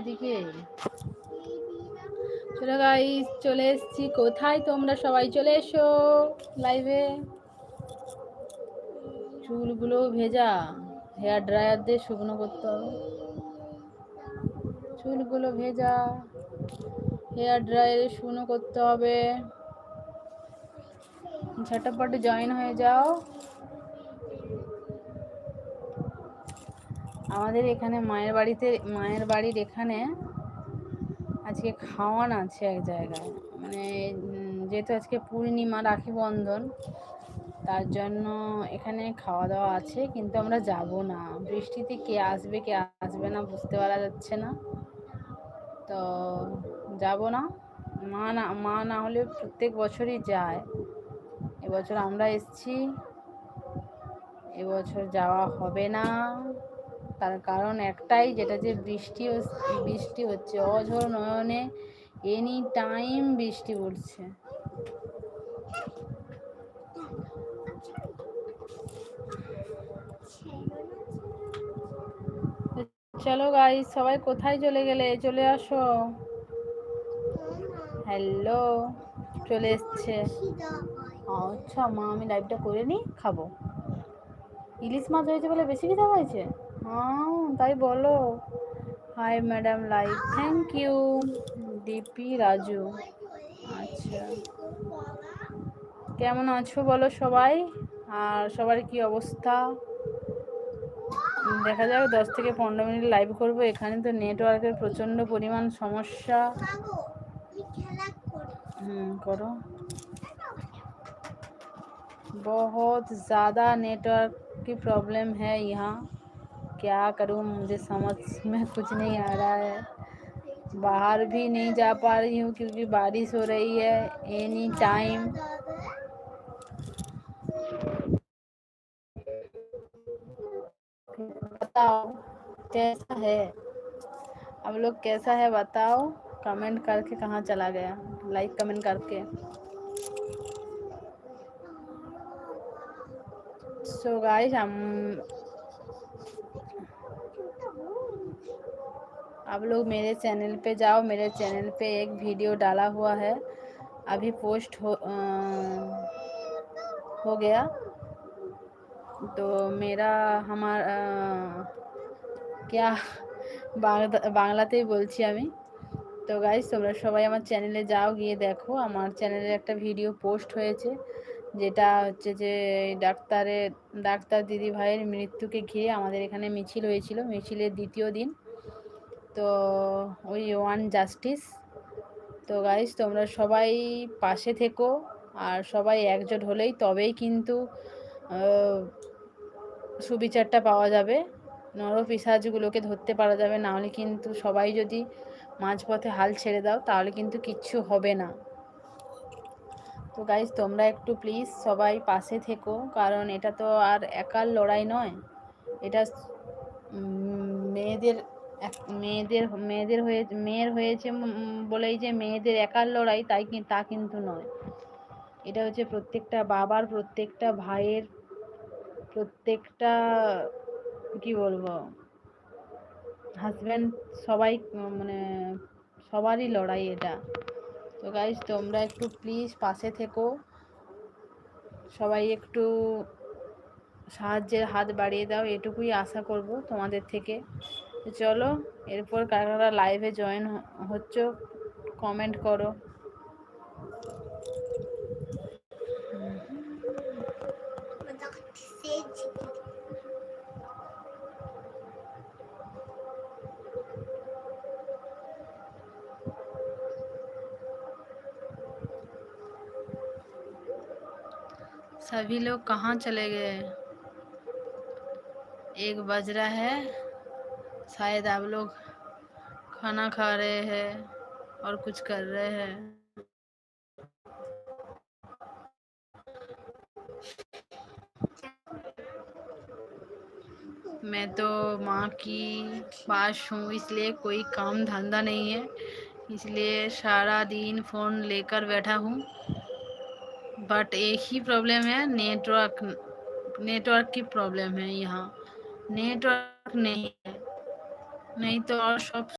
এদিকে। চলো গাইস, চলে এসেছি। কোথায় তোমরা? সবাই চলে এসো লাইভে। চুলগুলো ভেজা, হেয়ার ড্রায়ার দিয়ে শুকনো করতে হবে। চুলগুলো ভেজা, হেয়ার ড্রায়ারে শুকনো করতে হবে। ঝটাপট জয়েন হয়ে যাও। আমাদের এখানে মায়ের বাড়ির এখানে আজকে খাওয়ান আছে এক জায়গায়, মানে যেহেতু আজকে পূর্ণিমা, রাখি বন্ধন, তার জন্য এখানে খাওয়া দাওয়া আছে, কিন্তু আমরা যাব না। বৃষ্টিতে কে আসবে না বুঝতে পারা যাচ্ছে না, তো যাব না। মা না হলে প্রত্যেক বছরই যায়, এবছর আমরা এসছি, এবছর যাওয়া হবে না। তার কারণ একটাই, যেটা যে বৃষ্টি হচ্ছে অঝোর নয়নে, এনি টাইম বৃষ্টি পড়ছে। চলো গাইস, সবাই কোথায় চলে গেলে? চলে আসো। হ্যালো, চলে এসছে। আচ্ছা মা, আমি লাইভটা করে নিই, খাবো। ইলিশ মাছ হয়েছে বলে বেশি খিদা হয়েছে? হ্যাঁ তাই বলো। Hi madam live, thank you. DP Raju, আচ্ছা। কেমন আছো বলো সবাই, আর সবার কি অবস্থা? দেখা যাক, 10 থেকে 15 মিনিট লাইভ করবো। এখানে তো নেটওয়ার্কের প্রচণ্ড পরিমাণ সমস্যা। करो। बहुत ज़्यादा नेटवर्क की प्रॉब्लम है यहाँ, क्या करूँ मुझे समझ में कुछ नहीं आ रहा है। बाहर भी नहीं जा पा रही हूँ क्योंकि बारिश हो रही है एनी टाइम। बताओ कैसा है, अब लोग कैसा है बताओ, कमेंट करके। कहाँ चला गया लाइक कमेंट करके? सो गाइस, आप लोग मेरे चैनल पे जाओ। मेरे चैनल पे एक वीडियो डाला हुआ है, अभी पोस्ट हो गया। तो मेरा क्या বাংলাতেই বলছি আমি। তো গাইস, তোমরা সবাই আমার চ্যানেলে যাও, গিয়ে দেখো আমার চ্যানেলে একটা ভিডিও পোস্ট হয়েছে, যেটা হচ্ছে যে ডাক্তার দিদি ভাইয়ের মৃত্যুকে ঘিরে আমাদের এখানে মিছিল হয়েছিল, মিছিলের দ্বিতীয় দিন। তো ওই ওয়ান জাস্টিস। তো গাইস, তোমরা সবাই পাশে থেকো, আর সবাই একজোট হলেই তবেই কিন্তু সুবিচারটা পাওয়া যাবে, নরপিশাচগুলোকে ধরতে পারা যাবে। না হলে কিন্তু সবাই যদি মাঝপথে হাল ছেড়ে দাও, তাহলে কিন্তু কিচ্ছু হবে না। তো গাইস, তোমরা একটু প্লিজ সবাই পাশে থেকো, কারণ এটা তো আর একার লড়াই নয়, এটা মেয়ের হয়েছে বলেই যে মেয়েদের একার লড়াই, তা কিন্তু নয়। এটা হচ্ছে প্রত্যেকটা বাবার, প্রত্যেকটা ভাইয়ের, প্রত্যেকটা কি বলবো, হাজব্যান্ড, সবাই, মানে সবারই লড়াই এটা। তো গাইস, তোমরা একটু প্লিজ পাশে থেকো, সবাই একটু সাহায্যের হাত বাড়িয়ে দাও, এটুকুই আশা করব তোমাদের থেকে। তো চলো, এরপর কারা লাইভে জয়েন হচ্ছ কমেন্ট করো। सभी लोग कहाँ चले गए? 1 बज रहा है, शायद आप लोग खाना खा रहे हैं और कुछ कर रहे हैं। मैं तो माँ की पास हूँ, इसलिए कोई काम धंधा नहीं है, इसलिए सारा दिन फ़ोन लेकर बैठा हूँ। बट एक ही प्रॉब्लम है, नेटवर्क की प्रॉब्लम है यहाँ, नेटवर्क नहीं है, नहीं तो और सब